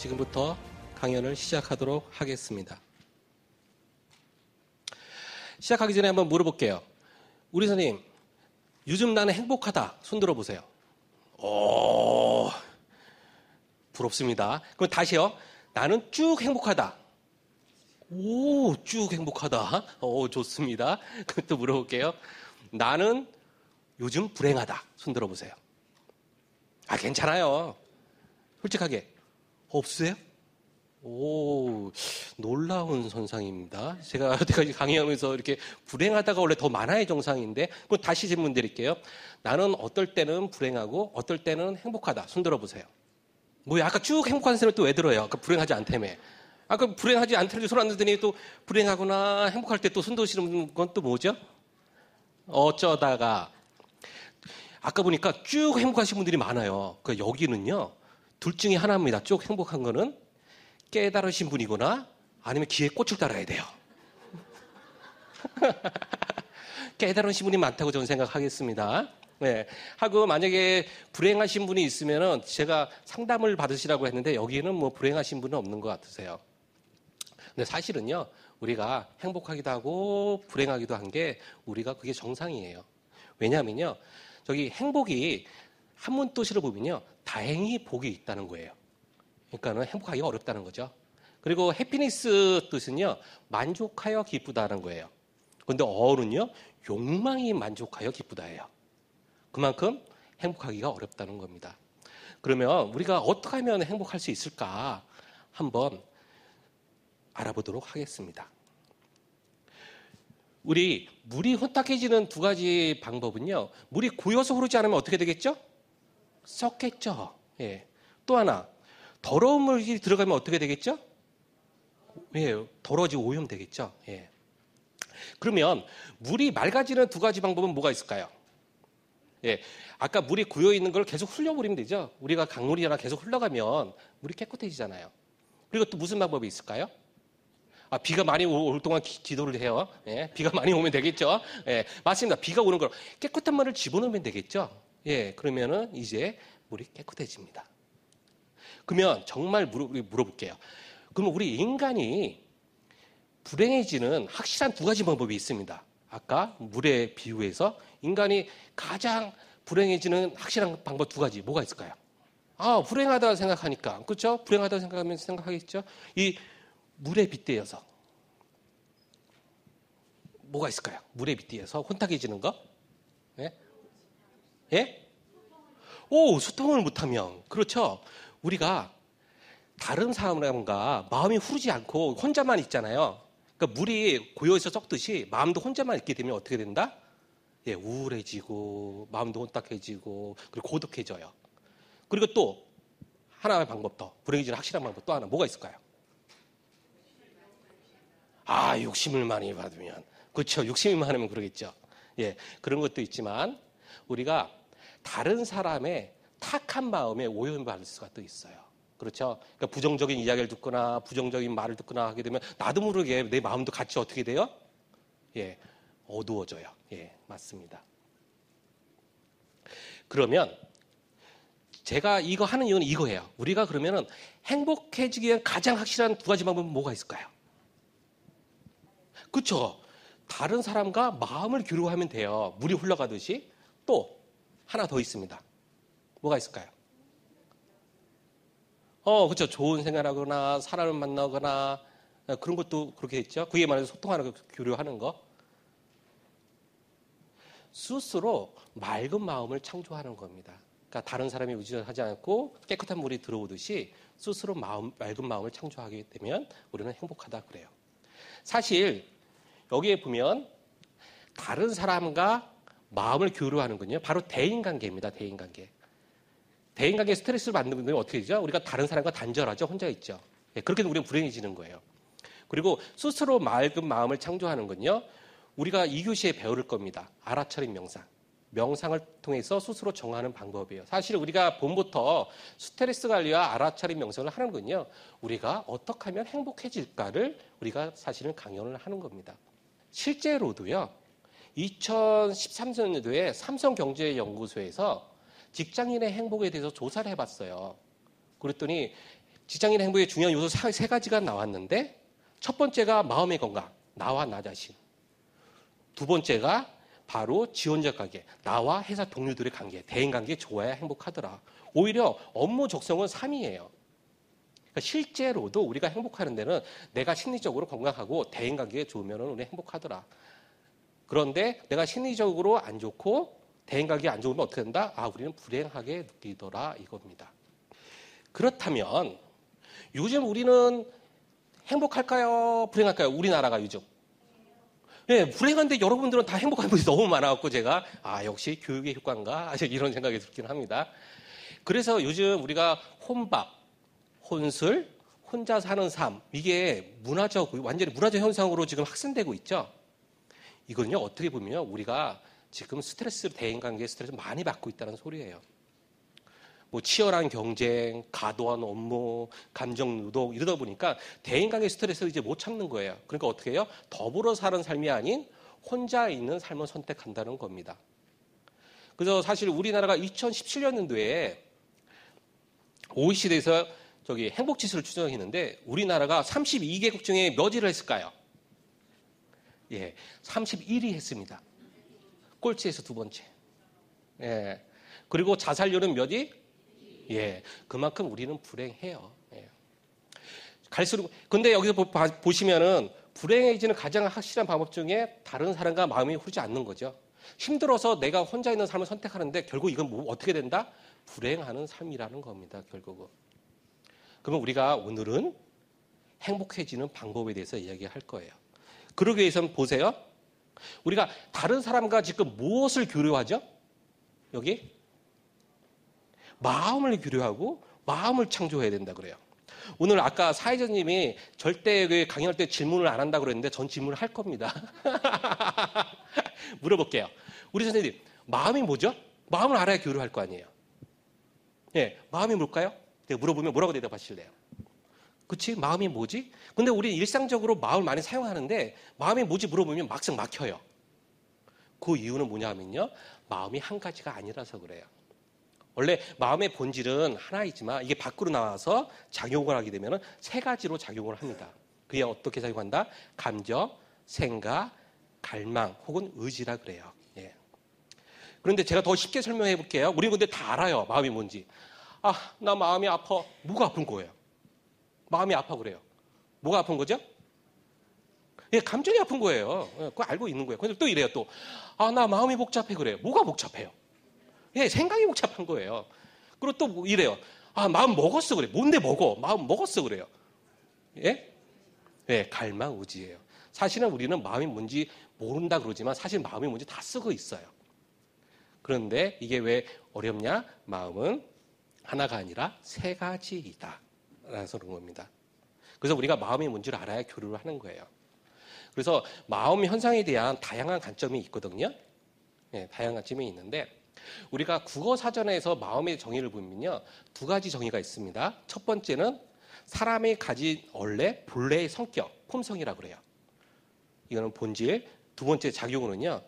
지금부터 강연을 시작하도록 하겠습니다. 시작하기 전에 한번 물어볼게요. 우리 선생님, 요즘 나는 행복하다. 손 들어보세요. 오, 부럽습니다. 그럼 다시요. 나는 쭉 행복하다. 오, 쭉 행복하다. 오, 좋습니다. 그럼 또 물어볼게요. 나는 요즘 불행하다. 손 들어보세요. 아, 괜찮아요. 솔직하게. 없으세요? 오, 놀라운 선상입니다. 제가 여태까지 강의하면서 이렇게 불행하다가 원래 더 많아야 정상인데, 그럼 다시 질문 드릴게요. 나는 어떨 때는 불행하고 어떨 때는 행복하다. 손 들어보세요. 뭐야, 아까 쭉 행복한 사람을 또 왜 들어요? 아까 불행하지 않다며. 아까 불행하지 않다는데 손 안 들더니 또 불행하구나, 행복할 때 또 손 드시는 건 또 뭐죠? 어쩌다가. 아까 보니까 쭉 행복하신 분들이 많아요. 그러니까 여기는요, 둘 중에 하나입니다. 쭉 행복한 거는 깨달으신 분이거나 아니면 기에 꽃을 달아야 돼요. 깨달으신 분이 많다고 저는 생각하겠습니다. 네. 하고 만약에 불행하신 분이 있으면은 제가 상담을 받으시라고 했는데 여기는 뭐 불행하신 분은 없는 것 같으세요. 근데 사실은요, 우리가 행복하기도 하고 불행하기도 한 게 우리가 그게 정상이에요. 왜냐하면요, 저기 행복이 한문 뜻으로 보면요, 다행히 복이 있다는 거예요. 그러니까는 행복하기가 어렵다는 거죠. 그리고 해피니스 뜻은요, 만족하여 기쁘다는 거예요. 그런데 어는요, 욕망이 만족하여 기쁘다예요. 그만큼 행복하기가 어렵다는 겁니다. 그러면 우리가 어떻게 하면 행복할 수 있을까 한번 알아보도록 하겠습니다. 우리 물이 혼탁해지는 두 가지 방법은요, 물이 고여서 흐르지 않으면 어떻게 되겠죠? 썩겠죠. 예. 또 하나, 더러운 물이 들어가면 어떻게 되겠죠? 예, 더러워지고 오염되겠죠. 예. 그러면 물이 맑아지는 두 가지 방법은 뭐가 있을까요? 예, 아까 물이 고여 있는 걸 계속 흘려버리면 되죠. 우리가 강물이나 계속 흘러가면 물이 깨끗해지잖아요. 그리고 또 무슨 방법이 있을까요? 아, 비가 많이 올 동안 기도를 해요. 예, 비가 많이 오면 되겠죠. 예, 맞습니다. 비가 오는 걸 깨끗한 물을 집어넣으면 되겠죠. 예, 그러면은 이제 물이 깨끗해집니다. 그러면 정말 물어볼게요. 그럼 우리 인간이 불행해지는 확실한 두 가지 방법이 있습니다. 아까 물에 비유해서 인간이 가장 불행해지는 확실한 방법 두 가지 뭐가 있을까요? 아, 불행하다 생각하니까, 그렇죠? 불행하다 생각하면 생각하겠죠. 이 물에 빗대어서 뭐가 있을까요? 물에 빗대어서 혼탁해지는 거? 예? 예? 오, 소통을 못하면 그렇죠. 우리가 다른 사람과 마음이 흐르지 않고 혼자만 있잖아요. 그러니까 물이 고여있어 썩듯이 마음도 혼자만 있게 되면 어떻게 된다? 예, 우울해지고 마음도 혼탁해지고 그리고 고독해져요. 그리고 또 하나의 방법 더, 불행해지는 확실한 방법 또 하나 뭐가 있을까요? 아, 욕심을 많이 받으면, 그렇죠. 욕심이 많으면 그러겠죠. 예, 그런 것도 있지만 우리가 다른 사람의 탁한 마음에 오염을 받을 수가 또 있어요. 그렇죠. 그러니까 부정적인 이야기를 듣거나 부정적인 말을 듣거나 하게 되면 나도 모르게 내 마음도 같이 어떻게 돼요? 예, 어두워져요. 예, 맞습니다. 그러면 제가 이거 하는 이유는 이거예요. 우리가 그러면은 행복해지기 위한 가장 확실한 두 가지 방법은 뭐가 있을까요? 그렇죠. 다른 사람과 마음을 교류하면 돼요. 물이 흘러가듯이. 또 하나 더 있습니다. 뭐가 있을까요? 그렇죠. 좋은 생활하거나 사람을 만나거나 그런 것도 그렇게 있죠. 그게 말해서 소통하는 거, 교류하는 거. 스스로 맑은 마음을 창조하는 겁니다. 그러니까 다른 사람이 의존하지 않고 깨끗한 물이 들어오듯이 스스로 맑은 마음을 창조하게 되면 우리는 행복하다 그래요. 사실 여기에 보면 다른 사람과 마음을 교류하는 건요, 바로 대인관계입니다. 대인관계. 대인관계에 스트레스를 받는 분들은 어떻게 되죠? 우리가 다른 사람과 단절하죠. 혼자 있죠. 예, 그렇게 우리는 불행해지는 거예요. 그리고 스스로 맑은 마음을 창조하는 건요, 우리가 2교시에 배울 겁니다. 알아차림 명상. 명상을 통해서 스스로 정하는 방법이에요. 사실 우리가 봄부터 스트레스 관리와 알아차림 명상을 하는 건요, 우리가 어떻게 하면 행복해질까를 우리가 사실은 강연을 하는 겁니다. 실제로도요, 2013년도에 삼성경제연구소에서 직장인의 행복에 대해서 조사를 해봤어요. 그랬더니 직장인 행복의 중요한 요소 세 가지가 나왔는데 첫 번째가 마음의 건강, 나와 나 자신. 두 번째가 바로 지원자 관계, 나와 회사 동료들의 관계, 대인관계 좋아야 행복하더라. 오히려 업무 적성은 3이에요. 그러니까 실제로도 우리가 행복하는 데는 내가 심리적으로 건강하고 대인관계가 좋으면 우리 행복하더라. 그런데 내가 심리적으로 안 좋고 대인관계 안 좋으면 어떻게 된다? 우리는 불행하게 느끼더라 이겁니다. 그렇다면 요즘 우리는 행복할까요? 불행할까요? 우리나라가 요즘. 네, 불행한데 여러분들은 다 행복한 분이 너무 많아갖고 제가 역시 교육의 효과인가? 이런 생각이 들긴 합니다. 그래서 요즘 우리가 혼밥, 혼술, 혼자 사는 삶 이게 완전히 문화적 현상으로 지금 확산되고 있죠. 이거는요 어떻게 보면 우리가 지금 대인관계 스트레스 많이 받고 있다는 소리예요. 치열한 경쟁, 과도한 업무, 감정 누동 이러다 보니까 대인관계 스트레스를 이제 못 참는 거예요. 그러니까 어떻게 해요? 더불어 사는 삶이 아닌 혼자 있는 삶을 선택한다는 겁니다. 그래서 사실 우리나라가 2017년도에 OECD에서 행복지수를 추정했는데 우리나라가 32개국 중에 몇 위를 했을까요? 31위 했습니다. 꼴찌에서 두 번째. 그리고 자살률은 몇 위? 그만큼 우리는 불행해요. 갈수록 근데 여기서 보시면은 불행해지는 가장 확실한 방법 중에 다른 사람과 마음이 흐르지 않는 거죠. 힘들어서 내가 혼자 있는 삶을 선택하는데 결국 이건 어떻게 된다? 불행하는 삶이라는 겁니다. 결국은. 그러면 우리가 오늘은 행복해지는 방법에 대해서 이야기할 거예요. 그러기 위해서는 보세요. 우리가 다른 사람과 지금 무엇을 교류하죠? 여기? 마음을 교류하고 마음을 창조해야 된다 그래요. 오늘 아까 사회자님이 절대 강연할 때 질문을 안 한다고 그랬는데 전 질문을 할 겁니다. 물어볼게요. 우리 선생님, 마음이 뭐죠? 마음을 알아야 교류할 거 아니에요. 마음이 뭘까요? 내가 물어보면 뭐라고 대답하실래요? 그치? 마음이 뭐지? 근데 우리 일상적으로 마음을 많이 사용하는데 마음이 뭐지 물어보면 막상 막혀요. 그 이유는 뭐냐 하면요. 마음이 한 가지가 아니라서 그래요. 원래 마음의 본질은 하나이지만 이게 밖으로 나와서 작용을 하게 되면 세 가지로 작용을 합니다. 그게 어떻게 작용한다? 감정, 생각, 갈망 혹은 의지라 그래요. 그런데 제가 더 쉽게 설명해 볼게요. 우리 근데 다 알아요. 마음이 뭔지. 나 마음이 아파. 뭐가 아픈 거예요? 마음이 아파 그래요. 뭐가 아픈 거죠? 감정이 아픈 거예요. 그거 알고 있는 거예요. 근데 또 이래요. 또 나 마음이 복잡해 그래요. 뭐가 복잡해요? 생각이 복잡한 거예요. 그리고 또 이래요. 마음 먹었어 그래. 뭔데 먹어? 마음 먹었어 그래요. 갈망 의지예요. 사실은 우리는 마음이 뭔지 모른다 그러지만 사실 마음이 뭔지 다 쓰고 있어요. 그런데 이게 왜 어렵냐? 마음은 하나가 아니라 세 가지이다. 라서 그런 겁니다. 그래서 우리가 마음이 뭔지를 알아야 교류를 하는 거예요. 그래서 마음 현상에 대한 다양한 관점이 있거든요. 다양한 관점이 있는데 우리가 국어사전에서 마음의 정의를 보면요. 두 가지 정의가 있습니다. 첫 번째는 사람이 가진 본래의 성격, 품성이라고 그래요. 이거는 본질. 두 번째 작용으로는요.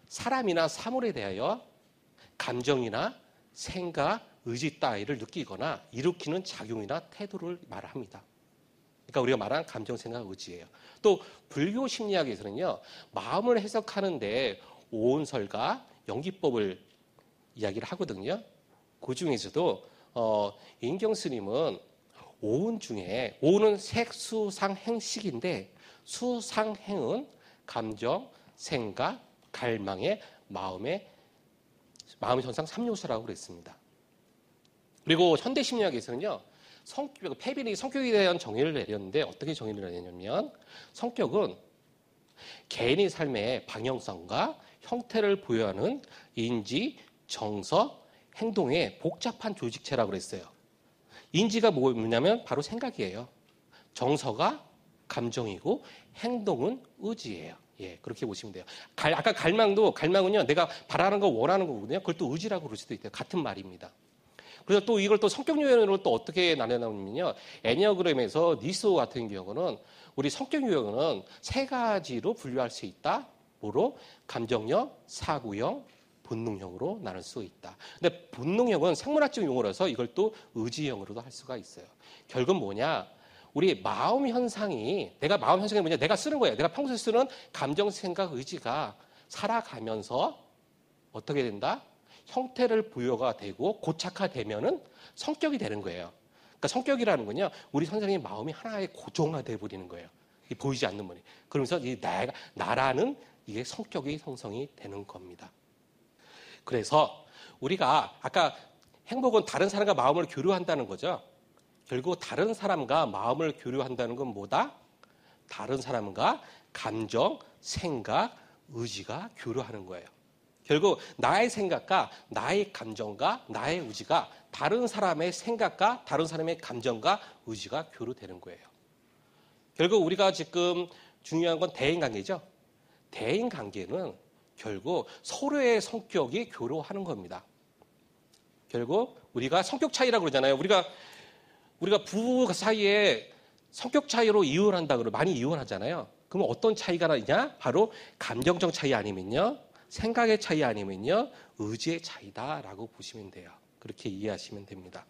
사람이나 사물에 대하여 감정이나 생각, 의지 따위를 느끼거나 일으키는 작용이나 태도를 말합니다. 그러니까 우리가 말한 감정, 생각, 의지예요. 또 불교 심리학에서는요. 마음을 해석하는데 오온설과 연기법을 이야기를 하거든요. 그 중에서도 인경 스님은 오온은 색수상행식인데 수상행은 감정, 생각, 갈망의 마음의 현상 3요소라고 그랬습니다. 그리고 현대 심리학에서는요. 페빈이 성격에 대한 정의를 내렸는데 어떻게 정의를 내렸냐면 성격은 개인의 삶의 방향성과 형태를 보유하는 인지, 정서, 행동의 복잡한 조직체라고 그랬어요. 인지가 뭐냐면 바로 생각이에요. 정서가 감정이고 행동은 의지예요. 그렇게 보시면 돼요. 아까 갈망은요, 내가 바라는 거 원하는 거거든요. 그걸 또 의지라고 그럴 수도 있대요. 같은 말입니다. 그래서 또 이걸 또 성격 유형으로 또 어떻게 나뉘냐면요. 애니어그램에서 니소 같은 경우는 우리 성격 유형은 세 가지로 분류할 수 있다. 뭐로? 감정형, 사고형, 본능형으로 나눌 수 있다. 근데 본능형은 생물학적 용어라서 이걸 또 의지형으로도 할 수가 있어요. 결국은 뭐냐? 우리 마음 현상이, 내가 마음 현상이 뭐냐? 내가 쓰는 거예요. 내가 평소에 쓰는 감정, 생각, 의지가 살아가면서 어떻게 된다? 형태를 부여가 되고 고착화되면은 성격이 되는 거예요. 그러니까 성격이라는 건요, 우리 선생님 마음이 하나의 고정화돼 버리는 거예요. 이 보이지 않는 머리. 그러면서 이 나라는 이게 성격이 형성이 되는 겁니다. 그래서 우리가 아까 행복은 다른 사람과 마음을 교류한다는 거죠. 결국 다른 사람과 마음을 교류한다는 건 뭐다? 다른 사람과 감정, 생각, 의지가 교류하는 거예요. 결국 나의 생각과 나의 감정과 나의 의지가 다른 사람의 생각과 다른 사람의 감정과 의지가 교류되는 거예요. 결국 우리가 지금 중요한 건 대인관계죠. 대인관계는 결국 서로의 성격이 교류하는 겁니다. 결국 우리가 성격 차이라고 그러잖아요. 우리가 부부 사이에 성격 차이로 이혼한다 그러면 많이 이혼하잖아요. 그러면 어떤 차이가 나냐? 바로 감정적 차이 아니면요, 생각의 차이 아니면요, 의지의 차이다라고 보시면 돼요. 그렇게 이해하시면 됩니다.